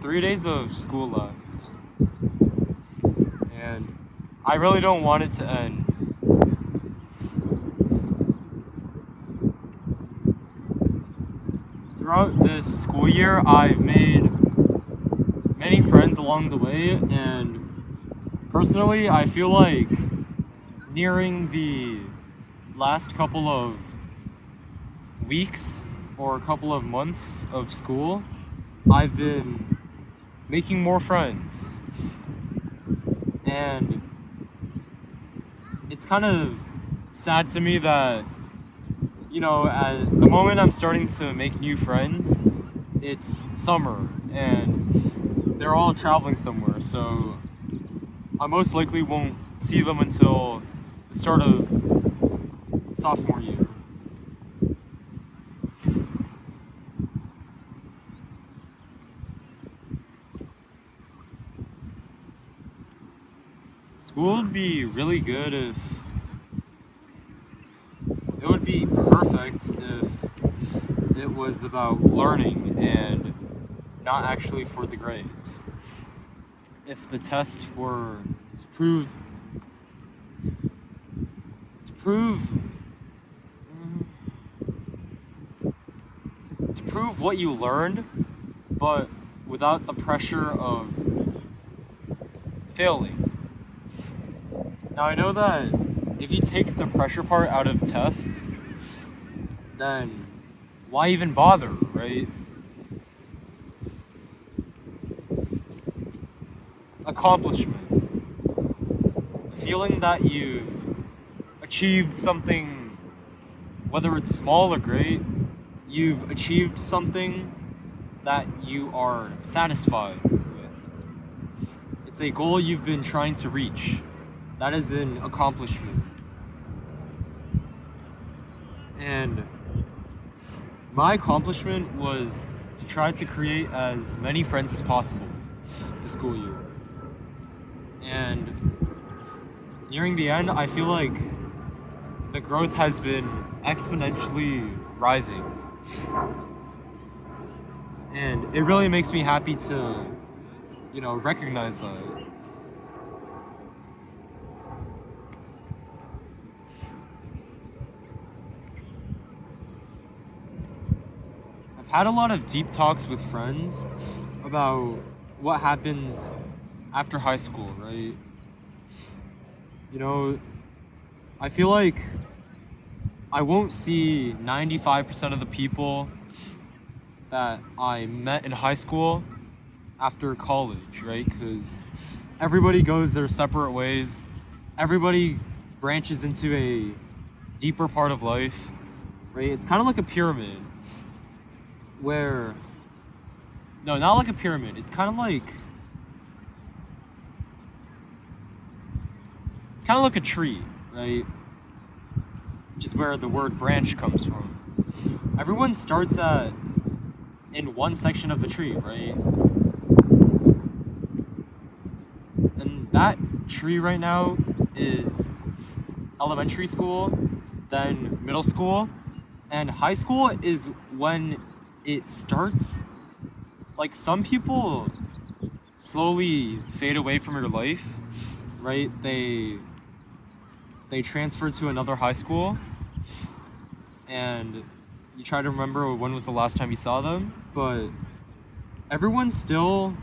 3 days of school left, and I really don't want it to end. Throughout this school year, I've made many friends along the way, and personally, I feel like nearing the last couple of weeks or a couple of months of school, I've been making more friends. And it's kind of sad to me that, at the moment I'm starting to make new friends, it's summer and they're all traveling somewhere, so I most likely won't see them until the start of sophomore year. School would be really good if it would be perfect if it was about learning and not actually for the grades. If the test were to prove what you learned, but without the pressure of failing. Now I know that if you take the pressure part out of tests, then why even bother, right? Accomplishment. The feeling that you've achieved something, whether it's small or great, you've achieved something that you are satisfied with. It's a goal you've been trying to reach. That is an accomplishment. And my accomplishment was to try to create as many friends as possible this school year. And nearing the end, I feel like the growth has been exponentially rising. And it really makes me happy to, recognize that. I've had a lot of deep talks with friends about what happens after high school, right? I feel like I won't see 95% of the people that I met in high school after college, right? Because everybody goes their separate ways. Everybody branches into a deeper part of life, right? It's kind of like a pyramid where, no, not like a pyramid. It's kind of like a tree, right? Which is where the word branch comes from. Everyone starts in one section of the tree, right? And that tree right now is elementary school, then middle school, and high school is when it starts. Like, some people slowly fade away from your life, right? They transfer to another high school, and you try to remember when was the last time you saw them, but everyone's still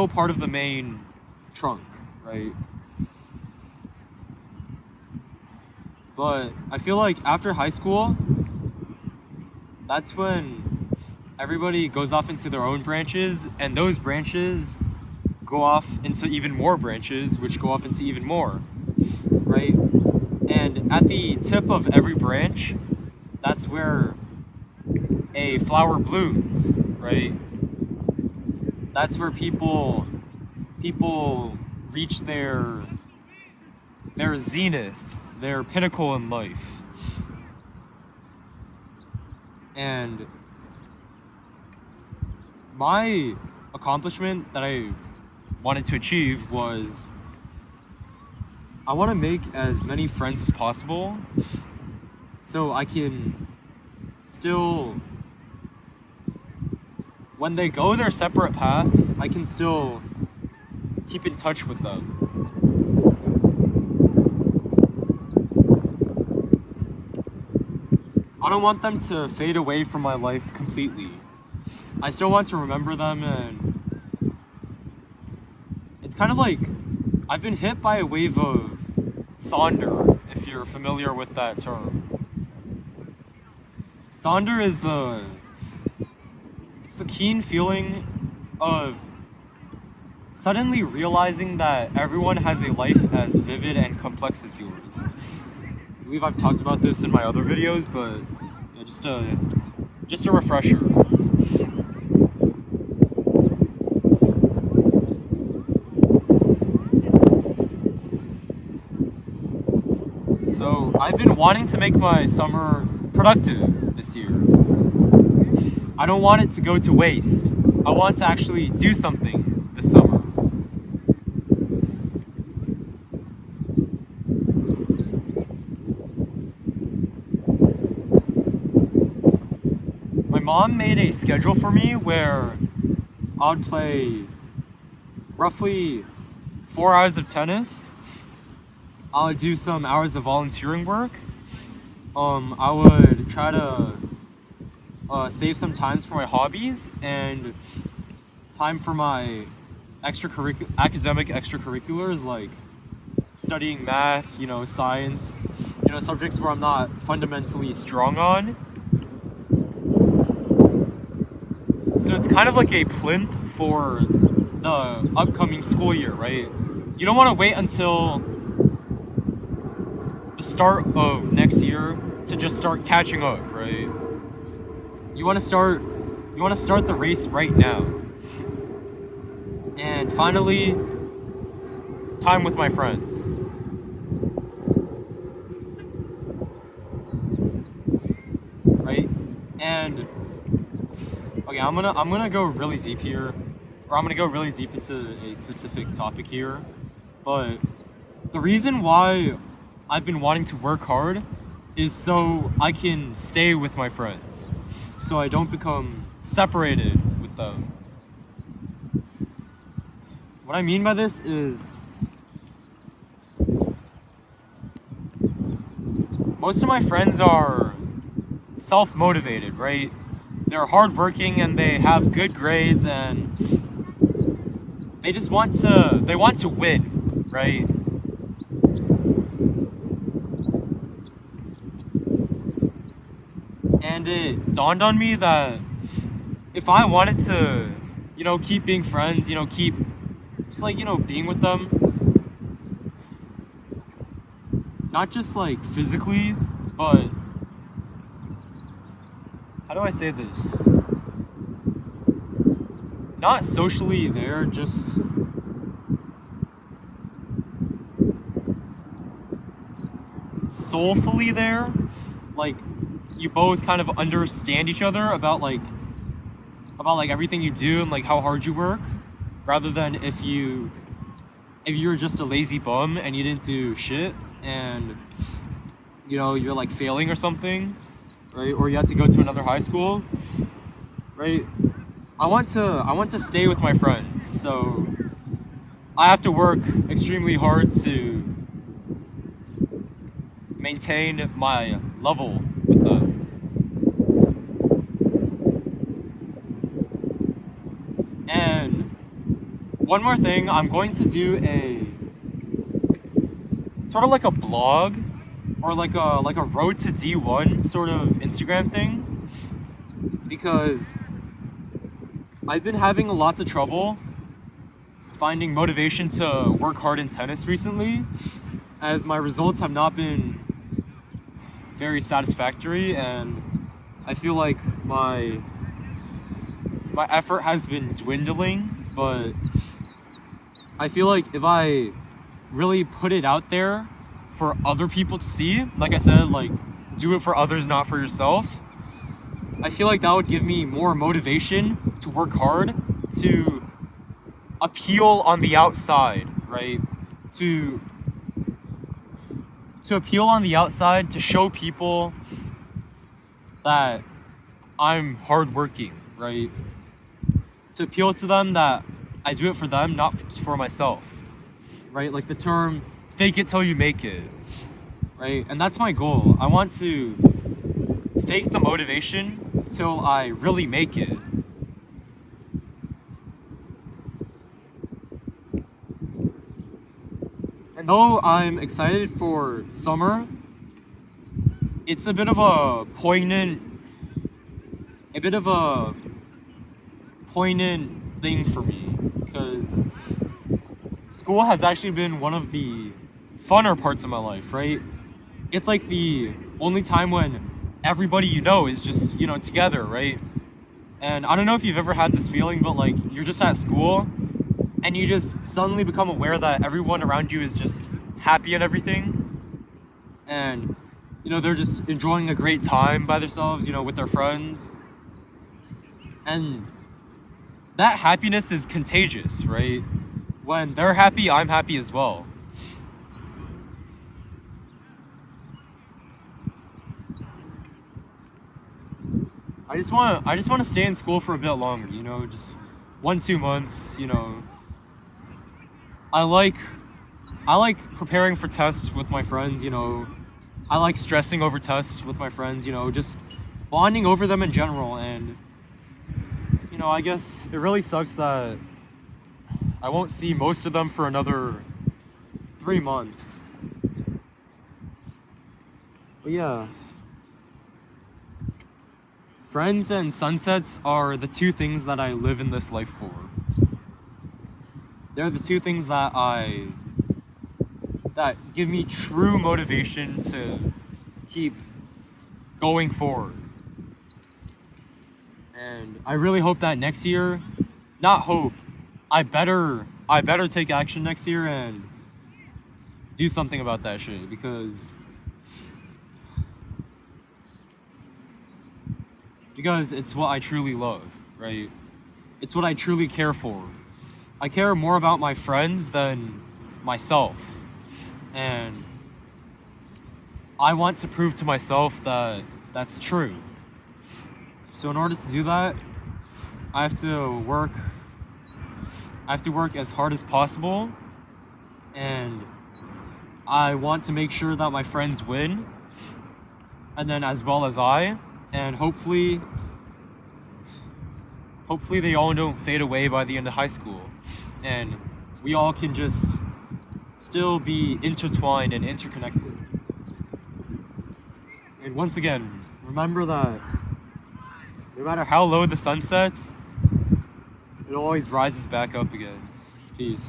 part of the main trunk, right? But I feel like after high school, that's when everybody goes off into their own branches, and those branches go off into even more branches, which go off into even more, right? And at the tip of every branch, that's where a flower blooms, right? That's where people reach their zenith, their pinnacle in life. And my accomplishment that I wanted to achieve was I want to make as many friends as possible so I can still when they go their separate paths, I can still keep in touch with them. I don't want them to fade away from my life completely. I still want to remember them, and it's kind of like I've been hit by a wave of Sonder, if you're familiar with that term. Sonder is it's the keen feeling of suddenly realizing that everyone has a life as vivid and complex as yours. I believe I've talked about this in my other videos, but yeah, just a refresher. So I've been wanting to make my summer productive this year. I don't want it to go to waste. I want to actually do something this summer. My mom made a schedule for me where I'd play roughly 4 hours of tennis. I would do some hours of volunteering work. I would try to save some times for my hobbies and time for my academic extracurriculars like studying math, science, subjects where I'm not fundamentally strong on. So it's kind of like a plinth for the upcoming school year, right? You don't want to wait until the start of next year to just start catching up, right? You want to start the race right now. And finally, time with my friends. Right? And okay, I'm gonna go really deep here, or I'm gonna go really deep into a specific topic here. But the reason why I've been wanting to work hard is so I can stay with my friends, so I don't become separated with them. What I mean by this is most of my friends are self-motivated, right? They're hardworking and they have good grades and they just want to win, right? And it dawned on me that if I wanted to, keep being friends, keep just like, being with them, not just like physically, but how do I say this? Not socially there, just soulfully there. Like you both kind of understand each other about everything you do and like how hard you work, rather than if you're just a lazy bum and you didn't do shit and you're like failing or something, right? Or you have to go to another high school, right? I want to stay with my friends, so I have to work extremely hard to maintain my level with them. And one more thing, I'm going to do a sort of like a blog or like a road to D1 sort of Instagram thing, because I've been having lots of trouble finding motivation to work hard in tennis recently, as my results have not been very satisfactory, and I feel like my effort has been dwindling. But I feel like if I really put it out there for other people to see, like I said, like do it for others, not for yourself, I feel like that would give me more motivation to work hard, to appeal on the outside, right? To appeal on the outside, to show people that I'm hardworking, right? to appeal to them that I do it for them, not for myself, right? Like the term fake it till you make it, right? And that's my goal. I want to fake the motivation till I really make it. And though I'm excited for summer, it's a bit of a poignant thing for me because school has actually been one of the funner parts of my life, right? It's like the only time when everybody you know is just, together, right? And I don't know if you've ever had this feeling, but like you're just at school and you just suddenly become aware that everyone around you is just happy and everything. And, they're just enjoying a great time by themselves, with their friends. And that happiness is contagious, right? When they're happy, I'm happy as well. I just want to stay in school for a bit longer, just 1-2 months, I like preparing for tests with my friends, I like stressing over tests with my friends, just bonding over them in general. And I guess it really sucks that I won't see most of them for another 3 months. But yeah, friends and sunsets are the two things that I live in this life for. They're the two things that give me true motivation to keep going forward. And I really hope that next year, not hope, I better take action next year and do something about that shit because it's what I truly love, right? It's what I truly care for. I care more about my friends than myself. And I want to prove to myself that that's true. So in order to do that, I have to work as hard as possible, and I want to make sure that my friends win, and then as well as I, and hopefully they all don't fade away by the end of high school, and we all can just still be intertwined and interconnected. And once again, remember that no matter how low the sun sets, it always rises back up again. Peace.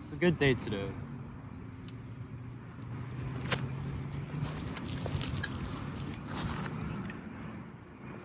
It's a good day today.